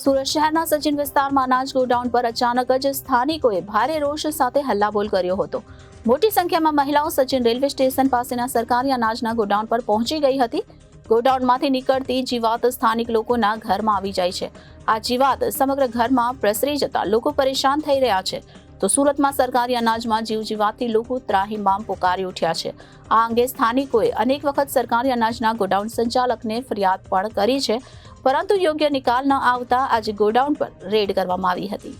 સુરત શહેરના સચિન વિસ્તારમાં અનાજ ગોડાઉન પર અચાનક જ સ્થાનિકોએ ભારે રોષ સાથે હલ્લાબોલ કર્યો હતો. મોટી સંખ્યામાં મહિલાઓ સચિન રેલવે સ્ટેશન પાસેના સરકારી અનાજના ગોડાઉન પર પહોંચી ગઈ હતી. ગોડાઉનમાંથી નીકળતી જીવાત સ્થાનિક લોકોના ઘરમાં આવી જાય છે. આ જીવાત સમગ્ર ઘરમાં પ્રસરી જતા લોકો પરેશાન થઈ રહ્યા છે. તો સુરતમાં સરકારી અનાજમાં જીવજીવાતથી લોકો ત્રાહિમામ પોકારી ઉઠ્યા છે. આ અંગે સ્થાનિકોએ અનેક વખત સરકારી અનાજના ગોડાઉન સંચાલકને ફરિયાદ પણ કરી છે, પરંતુ યોગ્ય નિકાલ ન આવતા આજે ગોડાઉન પર રેડ કરવામાં આવી હતી.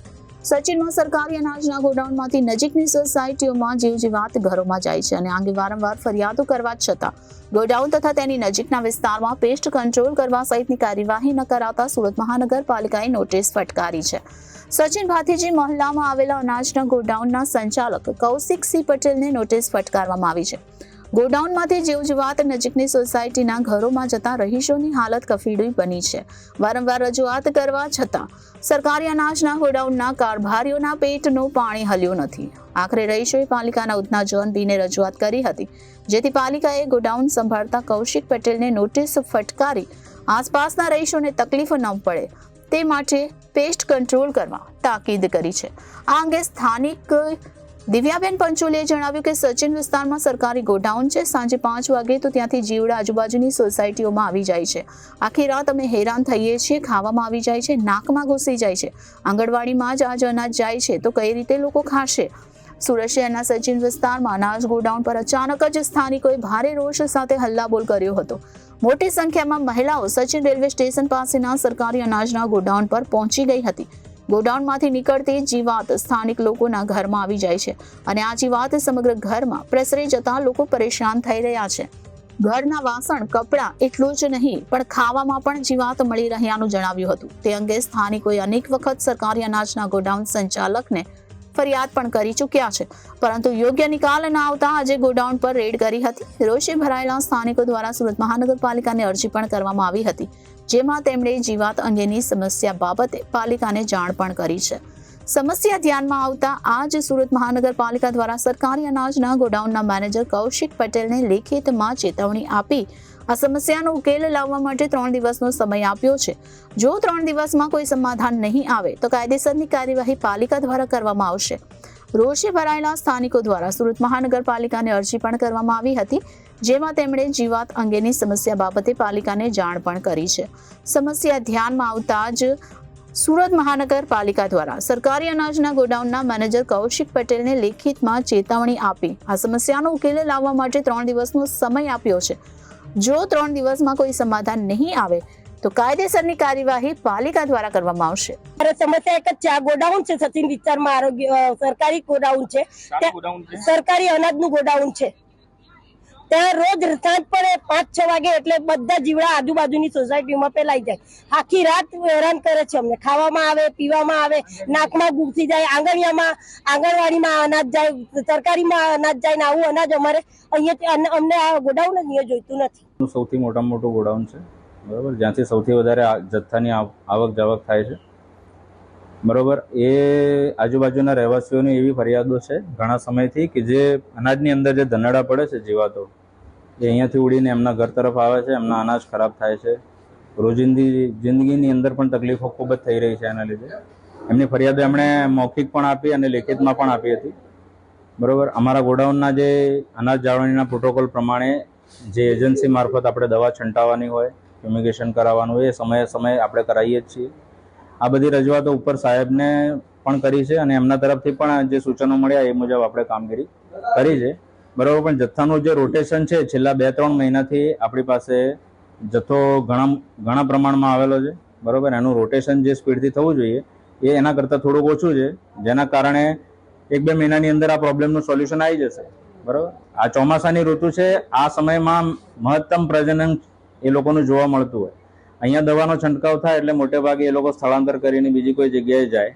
સચિનમાં સરકારી અનાજના ગોડાઉનમાંથી નજીકની સોસાયટીઓમાં જીવજીવાત ઘરોમાં જાય છે અને આ અંગે વારંવાર ફરિયાદો કરવા છતાં ગોડાઉન તથા તેની નજીકના વિસ્તારમાં પેસ્ટ કંટ્રોલ કરવા સહિતની કાર્યવાહી ન કરાતા સુરત મહાનગરપાલિકાએ નોટિસ ફટકારી છે. સચિન ભાતીજી મહોલ્લામાં આવેલા અનાજના ગોડાઉનના સંચાલક કૌશિકસિંહ પટેલને નોટિસ ફટકારવામાં આવી છે. ગોડાઉનમાંથી જીવજીવાત નજીકની સોસાયટીના ઘરોમાં જતા રહીશોની હાલત કફીડી બની છે. વારંવાર રજૂઆત કરવા છતાં સરકારી અનાજના ગોડાઉનના કારભારીઓના પેટનું પાણી હલ્યું નથી. આખરે રહીશોએ પાલિકાના ઉધના ઝોન બીને રજૂઆત કરી હતી, જેથી પાલિકાએ ગોડાઉન સંભાળતા કૌશિક પટેલને નોટિસ ફટકારી આસપાસના રહીશોને તકલીફ ન પડે તે માટે પેસ્ટ કંટ્રોલ કરવા તાકીદ કરી છે. આ અંગે સ્થાનિક દિવ્યાબેન પંચોલીએ જણાવ્યું કે સચિન વિસ્તારમાં સરકારી ગોડાઉન છે. સાંજે 5 વાગે તો ત્યાંથી જીવડા આજુબાજુની સોસાયટીઓમાં આવી જાય છે. આખી રાત અમે હેરાન થઈએ છીએ. ખાવામાં આવી જાય છે, નાકમાં ઘૂસી જાય છે. આંગણવાડીમાં જ આજ અનાજ જાય છે તો કઈ રીતે લોકો ખાશે? સુરત શહેરના સચિન વિસ્તારમાં અનાજ ગોડાઉન પર અચાનક જ સ્થાનિકોએ ભારે રોષ સાથે હલ્લાબોલ કર્યો હતો. મોટી સંખ્યામાં મહિલાઓ સચિન રેલવે સ્ટેશન પાસેના સરકારી અનાજના ગોડાઉન પર પહોંચી ગઈ હતી. ગોડાઉનમાંથી નીકળતી જીવાત સ્થાનિક લોકોના ઘરમાં આવી જાય છે અને આ જીવાત સમગ્ર ઘરમાં પ્રસરી જતા લોકો પરેશાન થઈ રહ્યા છે. ઘરના વાસણ, કપડાં એટલું જ નહીં પણ ખાવામાં પણ જીવાત મળી રહ્યાનું જણાવ્યું હતું. તે અંગે સ્થાનિકોએ અનેક વખત સરકારી અનાજના ગોડાઉન સંચાલકને ફરિયાદ પણ કરી ચૂક્યા છે, પરંતુ યોગ્ય નિકાલ ન આવતા આજે ગોડાઉન પર રેડ કરી હતી. રોષે ભરાયેલા સ્થાનિકો દ્વારા સુરત મહાનગરપાલિકાને અરજી પણ કરવામાં આવી હતી, જેમાં તેમણે જીવાત અંગેની સમસ્યા બાબતે પાલિકાને જાણ પણ કરી છે. સમસ્યા ધ્યાનમાં આવતા આજ સુરત મહાનગરપાલિકા દ્વારા સરકારી અનાજના ગોડાઉનના મેનેજર કૌશિક પટેલને લેખિતમાં ચેતવણી આપી આ સમસ્યાનો ઉકેલ લાવવા માટે 3 દિવસનો સમય આપ્યો છે. જો 3 દિવસમાં કોઈ સમાધાન નહીં આવે તો કાયદેસરની કાર્યવાહી પાલિકા દ્વારા કરવામાં આવશે. રોષે ભરાયેલા સ્થાનિકો દ્વારા સુરત મહાનગરપાલિકાને અરજી પણ કરવામાં આવી હતી, જેમાં તેમણે જીવાત અંગેની સમસ્યા બાબતે પાલિકાને જાણ પણ કરી છે. સમસ્યા ધ્યાનમાં આવતા જ સુરત મહાનગરપાલિકા દ્વારા સરકારી અનાજના ગોડાઉનના મેનેજર કૌશિક પટેલને લેખિતમાં ચેતવણી આપી આ સમસ્યાનો ઉકેલ લાવવા માટે 3 દિવસનો સમય આપ્યો છે. જો 3 દિવસમાં કોઈ સમાધાન નહીં આવે તો કાયદેસરની કાર્યવાહી પાલિકા દ્વારા કરવામાં આવશે. સમસ્યા એક જ છે, આ ગોડાઉન છે સચિન વિસ્તારમાં આરોગ્ય સરકારી ગોડાઉન છે, સરકારી અનાજનું ગોડાઉન છે. ત્યાં રોજ સાંજ પડે 5-6 વાગે એટલે બધા જીવડા આજુબાજુની સોસાયટીમાં ફેલાઈ જાય. આખી રાત હેરાન કરે છે અમને. ખાવામાં આવે, પીવામાં આવે, નાકમાં ઘૂસી જાય, આંગણવાડીમાં અનાજ જાય, સરકારીમાં અનાજ જાય ને આવું અનાજ અમારે અહીંયા અમને આ ગોડાઉન જ અહીંયા જોઈતું નથી. સૌથી મોટામાં મોટું ગોડાઉન છે, બરાબર, જ્યાંથી સૌથી વધારે જથ્થાની આવક જાવક થાય છે, બરાબર. એ આજુબાજુના રહેવાસીઓની એવી ફરિયાદો છે ઘણા સમયથી કે જે અનાજની અંદર જે ધનાડા પડે છે જીવાતો, એ અહીંયાથી ઉડીને એમના ઘર તરફ આવે છે, એમના અનાજ ખરાબ થાય છે. રોજિંદી જિંદગીની અંદર પણ તકલીફો ખૂબ જ થઈ રહી છે. એના લીધે એમની ફરિયાદો એમણે મૌખિક પણ આપી અને લેખિતમાં પણ આપી હતી, બરાબર. અમારા ગોડાઉનના જે અનાજ જાળવણીના પ્રોટોકોલ પ્રમાણે જે એજન્સી મારફત આપણે દવા છંટાવવાની હોય, ફ્યુમિગેશન કરાવવાનું હોય, એ સમયે આપણે કરાવીએ જ છીએ. આ બધી રજૂઆતો ઉપર સાહેબને પણ કરી છે અને એમના તરફથી પણ જે સૂચનો મળ્યા એ મુજબ આપણે કામગીરી કરી છે, બરાબર. પણ જથ્થાનું જે રોટેશન છે છેલ્લા 2-3 મહિનાથી આપણી પાસે જથ્થો ઘણા પ્રમાણમાં આવેલો છે, બરાબર. એનું રોટેશન જે સ્પીડથી થવું જોઈએ એ એના કરતાં થોડુંક ઓછું છે, જેના કારણે 1-2 મહિનાની અંદર આ પ્રોબ્લેમનું સોલ્યુશન આવી જશે, બરાબર. આ ચોમાસાની ઋતુ છે, આ સમયમાં મહત્તમ પ્રજનન એ લોકોનું જોવા મળતું હોય. અહીંયા દવાનો છંટકાવ થાય એટલે મોટે ભાગે એ લોકો સ્થળાંતર કરીને બીજી કોઈ જગ્યાએ જાય,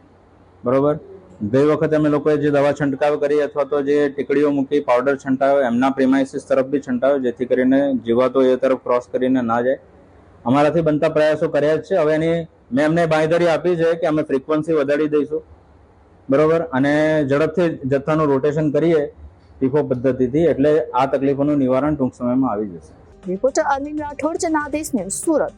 બરાબર. ગઈ વખતે અમે લોકોએ જે દવા છંટકાવ કરી અથવા તો જે ટીકડીઓ મૂકી પાવડર છંટાવ્યો એમના પ્રિમાઇસીસ તરફ બી છંટાવ્યો, જેથી કરીને જીવાતો એ તરફ ક્રોસ કરીને ના જાય. અમારાથી બનતા પ્રયાસો કર્યા જ છે. હવે મેં એમને બાંયધરી આપી છે કે અમે ફ્રીક્વન્સી વધારી દઈશું, બરાબર, અને ઝડપથી જથ્થાનું રોટેશન કરીએ ટીફો પદ્ધતિથી, એટલે આ તકલીફોનું નિવારણ ટૂંક સમયમાં આવી જશે. Reporter Arvind Rathod, Janadesh news, Surat.